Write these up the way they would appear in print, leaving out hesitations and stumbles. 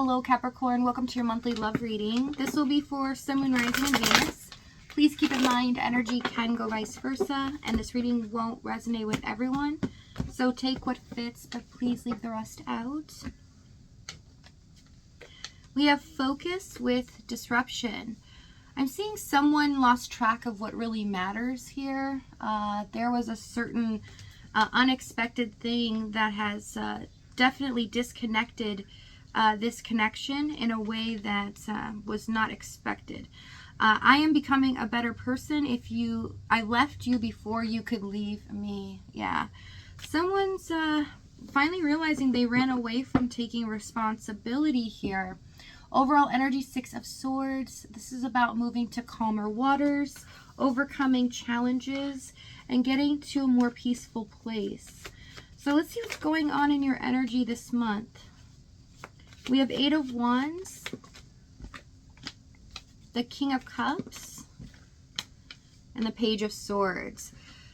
Hello Capricorn, welcome to your monthly love reading. This will be for Sun, Moon, Rising, and Venus. Please keep in mind energy can go vice versa, and this reading won't resonate with everyone. So take what fits, but please leave the rest out. We have focus with disruption. I'm seeing someone lost track of what really matters here. There was a certain unexpected thing that has definitely disconnected this connection in a way that was not expected. I am becoming a better person if I left you before you could leave me. Yeah. Someone's finally realizing they ran away from taking responsibility here. Overall energy, 6 of Swords. This is about moving to calmer waters, overcoming challenges, and getting to a more peaceful place. So let's see what's going on in your energy this month. We have 8 of Wands, the King of Cups, and the Page of Swords.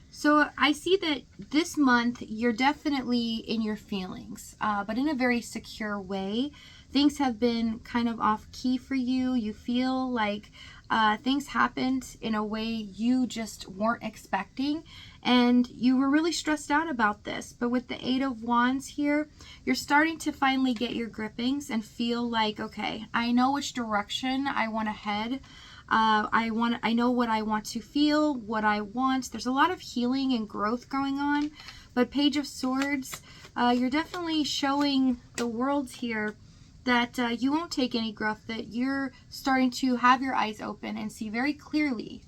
So I see that this month you're definitely in your feelings, but in a very secure way. Things have been kind of off key for you. You feel like things happened in a way you just weren't expecting, and you were really stressed out about this. But with the 8 of Wands here, you're starting to finally get your grippings and feel like, okay, I know which direction I want to head. I know what I want to feel, what I want. There's a lot of healing and growth going on. But Page of Swords, you're definitely showing the world here that you won't take any gruff, that you're starting to have your eyes open and see very clearly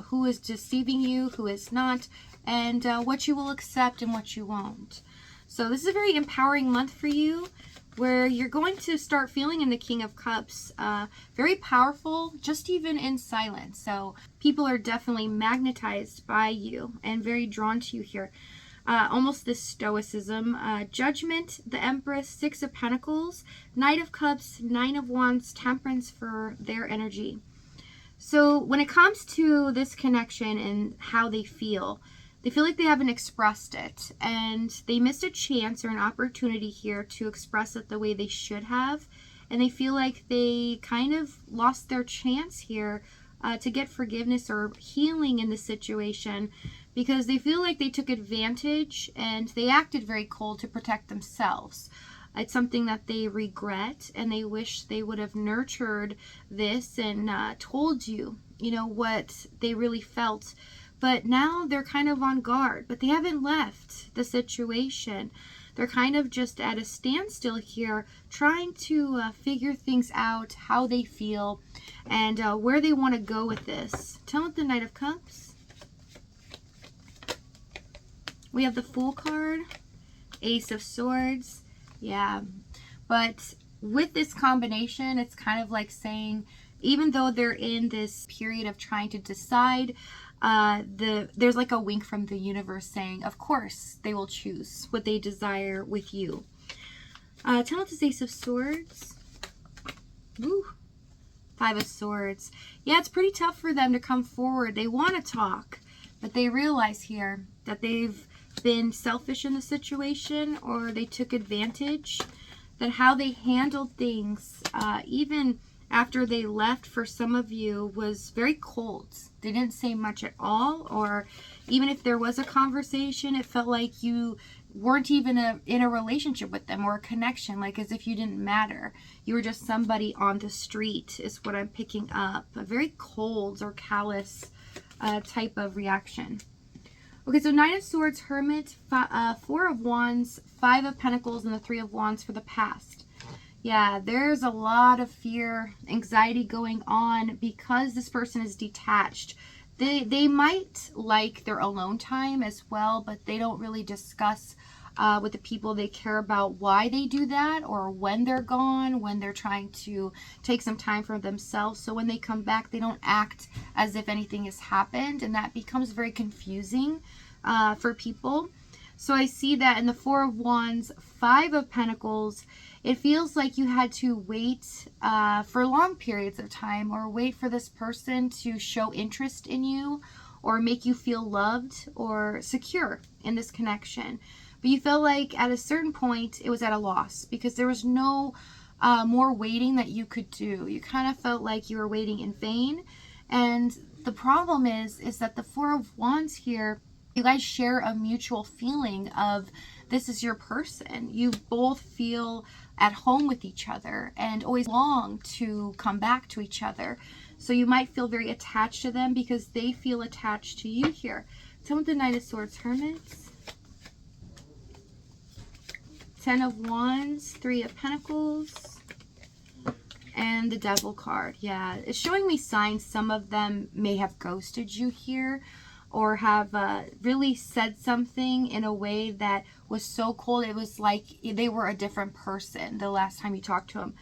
who is deceiving you, who is not, and what you will accept and what you won't. So this is a very empowering month for you, where you're going to start feeling in the King of Cups, very powerful, just even in silence. So people are definitely magnetized by you and very drawn to you here. Almost this stoicism, Judgment, the Empress, 6 of Pentacles, Knight of Cups, 9 of Wands, Temperance for their energy. So when it comes to this connection and how they feel like they haven't expressed it, and they missed a chance or an opportunity here to express it the way they should have, and they feel like they kind of lost their chance here to get forgiveness or healing in the situation, because they feel like they took advantage and they acted very cold to protect themselves. It's something that they regret, and they wish they would have nurtured this and told you, what they really felt. But now they're kind of on guard, but they haven't left the situation. They're kind of just at a standstill here, trying to figure things out, how they feel, and where they want to go with this. Tell me the Knight of Cups. We have the Fool card, Ace of Swords. Yeah, but with this combination, it's kind of like saying, even though they're in this period of trying to decide, there's like a wink from the universe saying, of course, they will choose what they desire with you. Tell us this Ace of Swords. Ooh, 5 of Swords. Yeah, it's pretty tough for them to come forward. They want to talk, but they realize here that they've been selfish in the situation, or they took advantage, that how they handled things, even after they left, for some of you, was very cold. They didn't say much at all, or even if there was a conversation, it felt like you weren't even in a relationship with them or a connection, like as if you didn't matter. You were just somebody on the street, is what I'm picking up. A very cold or callous type of reaction. Okay, so 9 of Swords, Hermit, 4 of Wands, 5 of Pentacles, and the 3 of Wands for the past. Yeah, there's a lot of fear, anxiety going on because this person is detached. They might like their alone time as well, but they don't really discuss with the people they care about why they do that, or when they're gone, when they're trying to take some time for themselves. So when they come back, they don't act as if anything has happened, and that becomes very confusing for people. So I see that in the 4 of Wands, 5 of Pentacles, it feels like you had to wait for long periods of time, or wait for this person to show interest in you, or make you feel loved or secure in this connection. But you felt like at a certain point it was at a loss, because there was no more waiting that you could do. You kind of felt like you were waiting in vain. And the problem is that the Four of Wands here, you guys share a mutual feeling of this is your person. You both feel at home with each other and always long to come back to each other. So you might feel very attached to them because they feel attached to you here. Tell me the Knight of Swords, Hermits. Ten of Wands, Three of Pentacles, and the Devil card. Yeah, it's showing me signs some of them may have ghosted you here, or have really said something in a way that was so cold it was like they were a different person the last time you talked to them.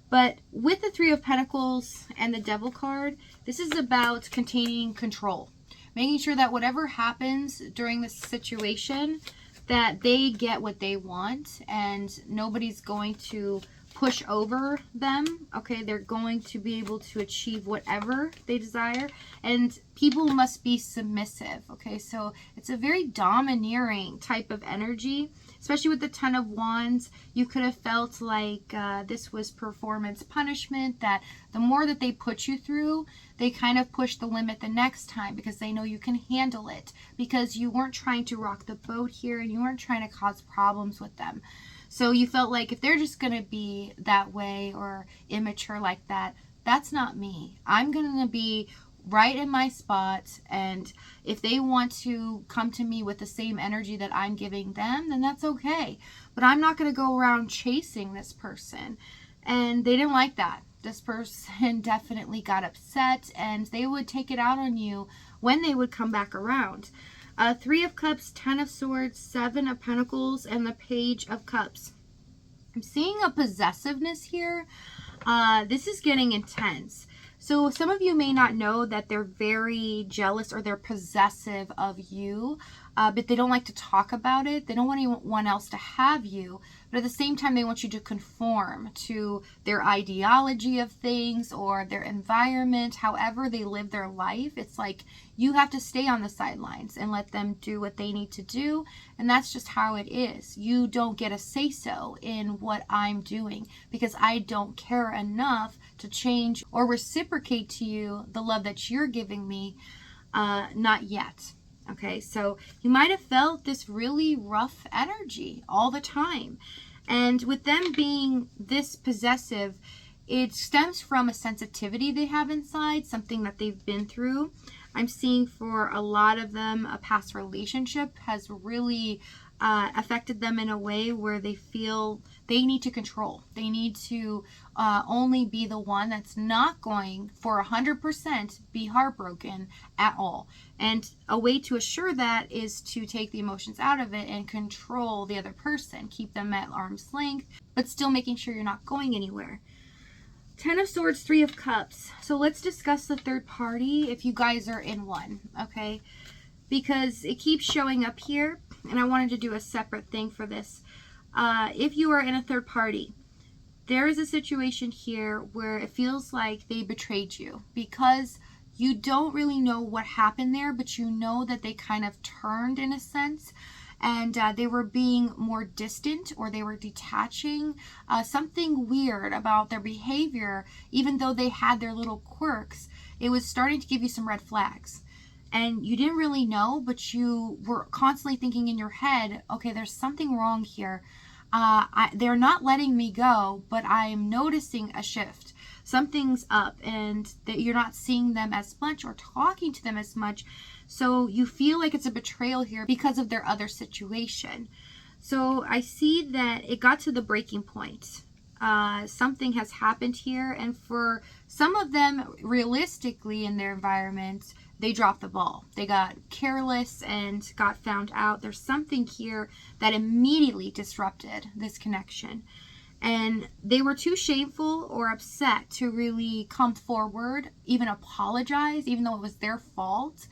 But with the Three of Pentacles and the Devil card, this is about containing control. Making sure that whatever happens during this situation, that they get what they want and nobody's going to push over them. Okay, they're going to be able to achieve whatever they desire, and people must be submissive. Okay, so it's a very domineering type of energy, especially with the Ten of Wands. You could have felt like this was performance punishment, that the more that they put you through, they kind of push the limit the next time because they know you can handle it, because you weren't trying to rock the boat here and you weren't trying to cause problems with them. So you felt like if they're just going to be that way or immature like that, that's not me. I'm going to be right in my spot, and if they want to come to me with the same energy that I'm giving them, then that's okay. But I'm not going to go around chasing this person. And they didn't like that. This person definitely got upset, and they would take it out on you when they would come back around. Three of Cups, Ten of Swords, Seven of Pentacles, and the Page of Cups. I'm seeing a possessiveness here. This is getting intense. So some of you may not know that they're very jealous or they're possessive of you, but they don't like to talk about it. They don't want anyone else to have you, but at the same time, they want you to conform to their ideology of things or their environment, however they live their life. It's like you have to stay on the sidelines and let them do what they need to do, and that's just how it is. You don't get a say-so in what I'm doing because I don't care enough to change or reciprocate to you the love that you're giving me, not yet. Okay, so you might have felt this really rough energy all the time. And with them being this possessive, it stems from a sensitivity they have inside, something that they've been through. I'm seeing for a lot of them, a past relationship has really affected them in a way where they feel they need to control. They need to only be the one that's not going for 100% be heartbroken at all. And a way to assure that is to take the emotions out of it and control the other person, keep them at arm's length, but still making sure you're not going anywhere. Ten of Swords, Three of Cups. So let's discuss the third party if you guys are in one, okay? Because it keeps showing up here, and I wanted to do a separate thing for this. If you are in a third party, there is a situation here where it feels like they betrayed you because you don't really know what happened there, but you know that they kind of turned in a sense, and they were being more distant or they were detaching. Something weird about their behavior, even though they had their little quirks, it was starting to give you some red flags. And you didn't really know, but you were constantly thinking in your head, okay, there's something wrong here. They're not letting me go, but I'm noticing a shift. Something's up, and that you're not seeing them as much or talking to them as much. So you feel like it's a betrayal here because of their other situation. So I see that it got to the breaking point. Something has happened here, and for some of them, realistically in their environment, they dropped the ball. They got careless and got found out. There's something here that immediately disrupted this connection. And they were too shameful or upset to really come forward, even apologize, even though it was their fault.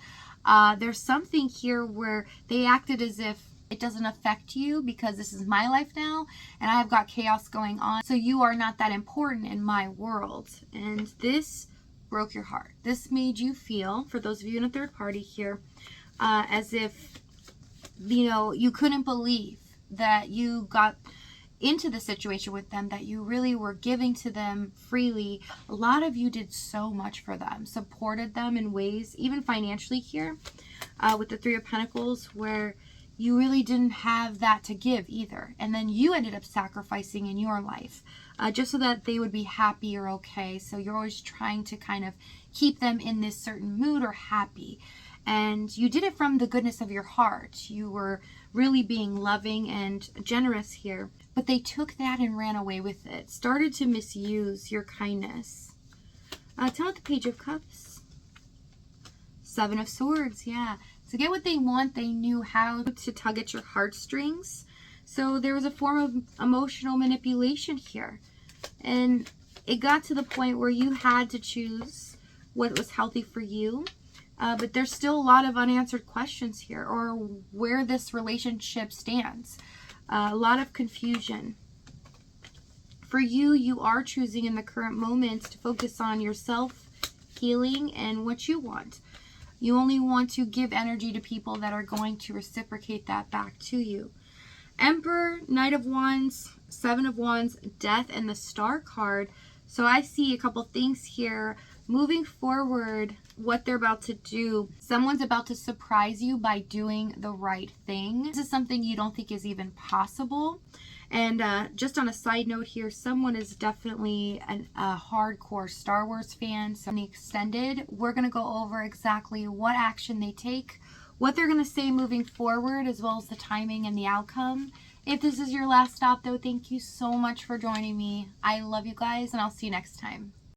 There's something here where they acted as if it doesn't affect you because this is my life now and I've got chaos going on. So you are not that important in my world. And this broke your heart. This made you feel, for those of you in a third party here, as if, you know, you couldn't believe that you got into the situation with them, that you really were giving to them freely. A lot of you did so much for them, supported them in ways, even financially here, with the Three of Pentacles, where you really didn't have that to give either. And then you ended up sacrificing in your life, just so that they would be happy or okay. So you're always trying to kind of keep them in this certain mood or happy. And you did it from the goodness of your heart. You were really being loving and generous here. But they took that and ran away with it. Started to misuse your kindness. Tell me the Page of Cups. Seven of Swords, yeah. To get what they want, they knew how to tug at your heartstrings. So there was a form of emotional manipulation here. And it got to the point where you had to choose what was healthy for you. But there's still a lot of unanswered questions here, or where this relationship stands. A lot of confusion. For you, you are choosing in the current moments to focus on yourself, healing, and what you want. You only want to give energy to people that are going to reciprocate that back to you. Emperor, Knight of Wands, Seven of Wands, Death, and the Star card. So I see a couple things here. Moving forward, what they're about to do, someone's about to surprise you by doing the right thing. This is something you don't think is even possible. And just on a side note here, someone is definitely a hardcore Star Wars fan. So in the extended, we're going to go over exactly what action they take, what they're going to say moving forward, as well as the timing and the outcome. If this is your last stop, though, thank you so much for joining me. I love you guys, and I'll see you next time.